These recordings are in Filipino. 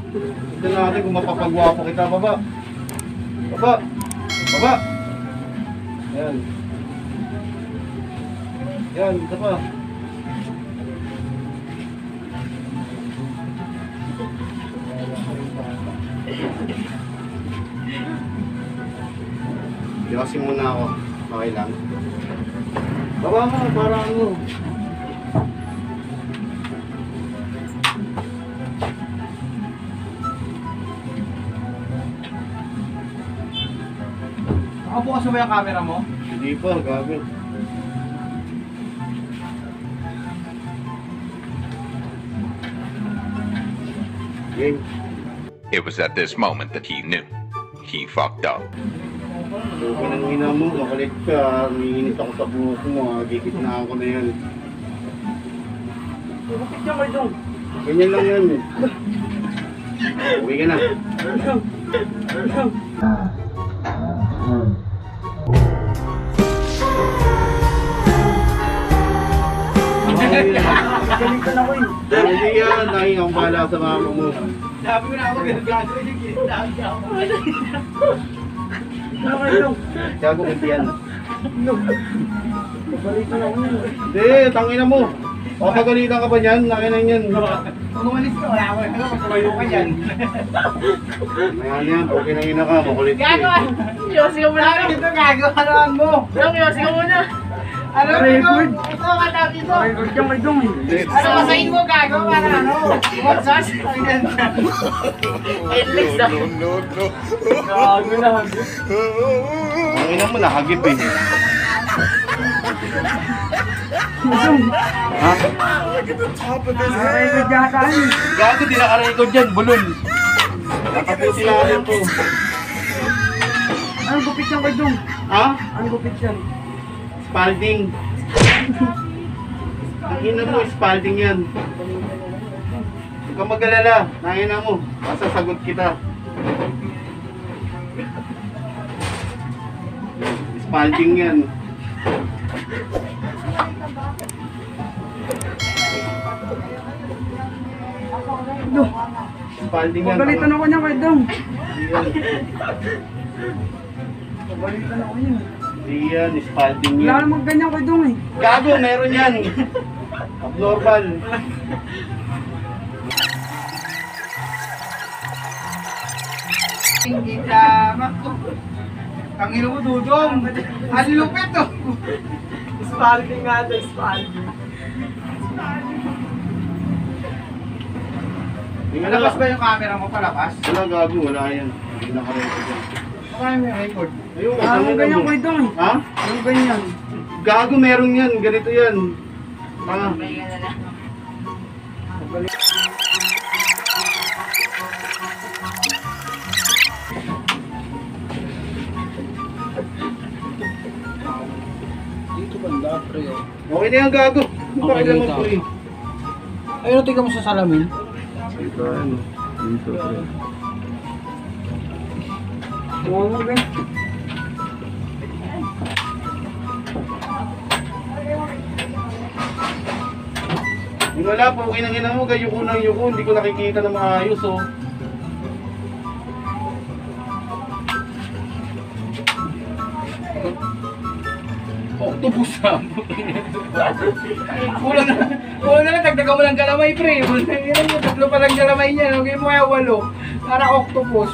Tignan natin kung mapapagwapo kita. Baba. Baba. Baba. Yan. Yan, isa pa. Yosin muna ako. Okay lang. Baba mo, para ano. Nakabukas mo ba yung camera mo? Hindi pa, gabi. Game. It was at this moment that he knew. He fucked up. Okay nang ina mo, makulit ka. Umiinit ako sa buhok mo. Gigit na ako na yan. Bukit niya kayo dong. Ganyan lang yan eh. Uwi ka na. Galitan ako eh. Hindi yan. Nanging ang bala sa mama mo. Sabi ko na ako, gano'n yung ginagawa ako. Ano kayo dong? Gago ko yan. Galitan ako niyan. Hindi, tangina mo. Papagalitan ka ba niyan? Nakinan yan. Kung umalis ka, wala ako. Magkabayo ka dyan. Mayan yan. Okay nang ina ka. Makulit ka. Gago! Yosi ka muna! Dito gago, halaan mo. Dong, yosi ka muna! Ano record? Ito ka natin to! Record yan kayo dong eh. Hindi. Ano masahin mo, gago? Para ano? Watsas? Endless na! Gago na. Tangina mo, nakagip eh. Dong, Ha? record yata eh. Gago, di naka-record dyan. Bulol. Nakaputi lang po. Anong gupit yan kayo dong? Ha? Anong gupit yan? Spalding. Ang ina mo, Spalding yan. Huwag kang mag-alala. Nangina mo. Masasagot kita. Spalding yan. Dong, Spalding yan. pagalitan ako niyan kayo dong. Yan. Pagalitan ako niyan. Hindi yan, Spalding Wala yan. namang ganyan kayo dong eh. Gago, meron yan. Abnormal. Hindi tama. Ang ino mo dudong. Ang lupit oh. Spalding nga ito, Spalding. Palabas ba yung camera mo? Palabas? Wala gago, wala yan. Hindi naka-record yan. Baka may record. Ayun, Anong ganyan kayo dong eh? Ha? Anong ganyan? Gago, meron yan. Ganito yan. Tanga. Dito banda, pre oh. Okay na yan, gago. Okay na Pakilaman ito. ko eh. Ayun, tingnan mo sa salamin. Ito, ano. Dito, pre. Tumawag mo, Yung wala po, kinangina mo, gayuko ng yuko. Hindi ko nakikita na maayos, oh. Octopus ha. Kulang na lang, dagdagan mo lang galamay, pre. Yan yung tatlo pa lang galamay niya. Okay mo kaya 8. Para octopus.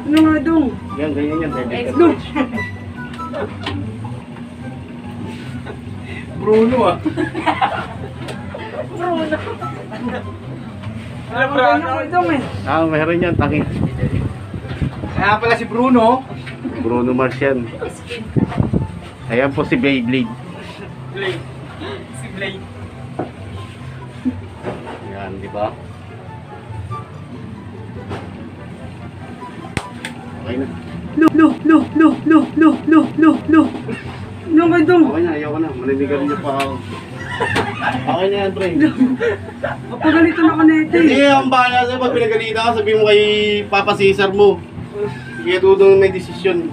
Ano nga dong? Yan, ganyan yan. No. Bruno ah. Bruno! Alam mo ganyan ko dong eh. Ah, meron yan, taki. Kaya pala si Bruno. Bruno Mars yan. Ayan po si Beyblade. Blade. Si Blade. Yan, di ba? Okay na. Ano nga dong? Okay na, ayaw ko na. Maninigan niyo pa ako. Okay na yan, pre. Kapagalitan ako na ito Hindi, eh. ang bahala sa'yo. Pag pinagalitan ka, sabihin mo kay Papa Cesar mo. Kaya dudong may desisyon.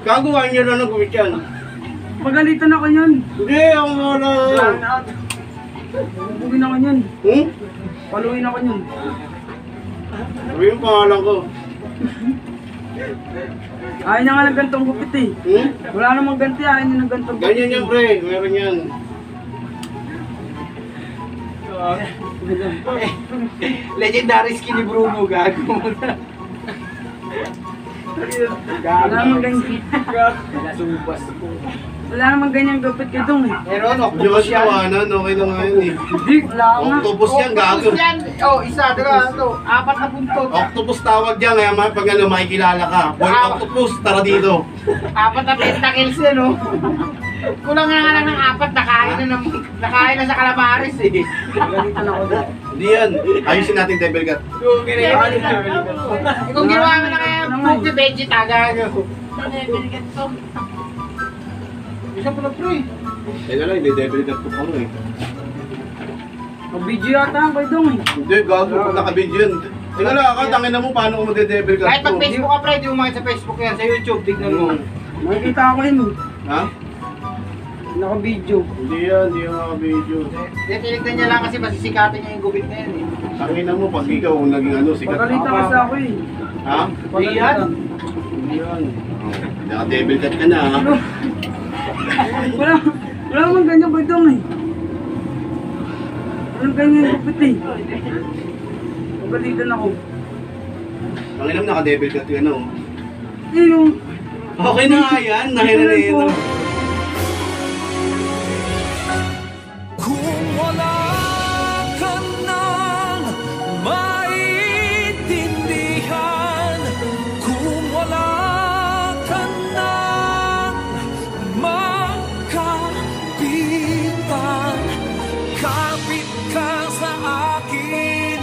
Gagawa niyo lang ng gawin yan. Pagalitan ako yun. Hindi, ang wala. Bubugin ako yun. Hmm? Paluin ako yun. Sabi yung pangalan ko. Ayaw niya nga ng gantong gupit eh. Hmm? Wala namang ganti, ayaw niya ng gantong gupit. Ganyan yan, pre. Meron yan. Legendary skin ni Bruno, gago. Wala namang ganyan. Wala namang ganyang gupit kay Dong eh. Meron, Di ba octopus yan. siya okay na nga yun eh. Hindi, wala nga. Octopus yan, gago. Octopus yan. Oh, isa, dalawa, ano, apat na buntot. Octopus tawag yan, kaya pag ano, makikilala ka. Boy, octopus, tara dito. Apat na pentacles yan, oh. Kulang nga lang ng apat, nakain na sa calamares eh. Galitan ako doon. Hindi yan. Ayusin natin, Devil Cat. Kung ginawa mo na kaya Puke Vegeta, gago. Isa pala, pre. Teka lang, hindi Devil Cat ko pa eh. Mag-video yata ako kay Dong eh. Hindi, gago, kung nakabidyo yun. Teka lang, tangin na mo, paano ko mag-Devil Cat Kahit ko? pag Facebook ka, pre, di mo makita sa Facebook yan. Sa YouTube, tignan mo. Makikita ako yun eh. Ha? Naka-video. Hindi yan, hindi yung nakabidyo. Tinignan niya lang kasi masisikatin niya yung gubit na yan eh. Tangin na mo, pag ikaw kung naging ano, sikat. Pagalitan kasi ako eh. Ha? Pagalitan. Hindi yan. Naka-Devil Cat ka na, ha? Wala namang ganyan kay Dong eh. Walang ganyan yung gupit eh. Pagalitan ako. Tangin na mo, naka-Devil Cat ka na, oh. Eh yung... Okay na nga yan, nahin na yun. Kung wala ka nang maintindihan, kung wala ka nang makapitan, kapit ka sa akin,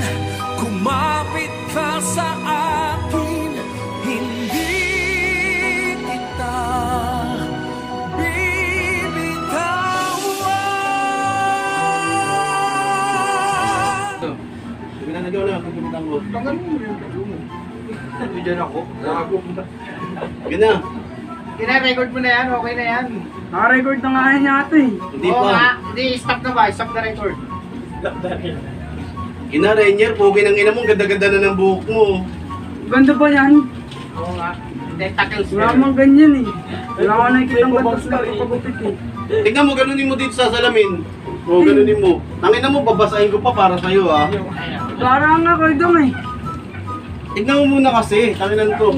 kumapit ka sa akin, hindi kita bibitawan. Sige na, nagawa na, pagkamitan ko. Tanggal mo yung mo. Diyan ako. Sige na. Kina-record mo na yan, okay na yan. Naka-record na nga yan yata eh. Hindi Oo nga, pa. hindi, stop na ba? Stop the record. Ina, Rainier, pogi ng ina mo, ganda-ganda na ng buhok mo. Ganda ba yan? Oo nga. Tentacles Wala yan. namang ganyan eh. Wala ko nakikita ang ganda sa pagpagupit eh. Tignan mo, ganunin mo dito sa salamin. O, ganunin mo. Tangin na mo, babasahin ko pa para sa'yo, ha. Parang nga kay Dong eh. Tignan mo muna kasi, tanginan to.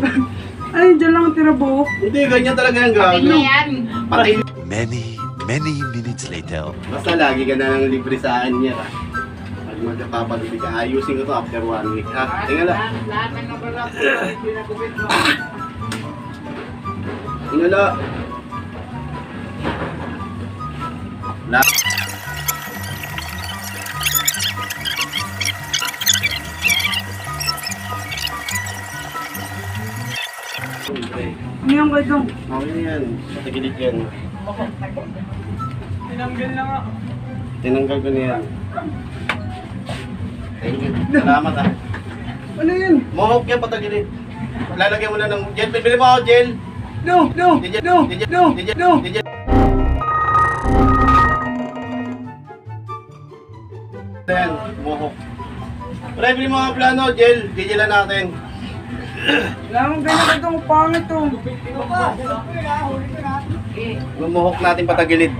Ay, dyan lang ang tira buhok. Hindi, ganyan talaga yung Pati gago. na yan. Pati. Many minutes later. Basta lagi ka na ng libre sa kanya, ha. Pag magkapapalubig ka, ayusin ko to after 1 week, ha. Tingala. Lahat ng nabala ko, pinagupit mo. Tingala. Lahat. Ano yung kay Dong? Okay na yan. Patagilid yan. Tinanggal na nga. Tinanggal ko na yan. Thank you. Salamat, ha. Ano yun? Mohawk yan, patagilid. Lalagyan mo na ng gel. Bili mo ako gel. No! No! Gel, No! gel, No! gel, No! gel. Yan, mohawk. Pre, bili mo ang plano, gel. Gigilan natin. Wala namang ganyan kay Dong. Pangit to. Mohawk natin patagilid.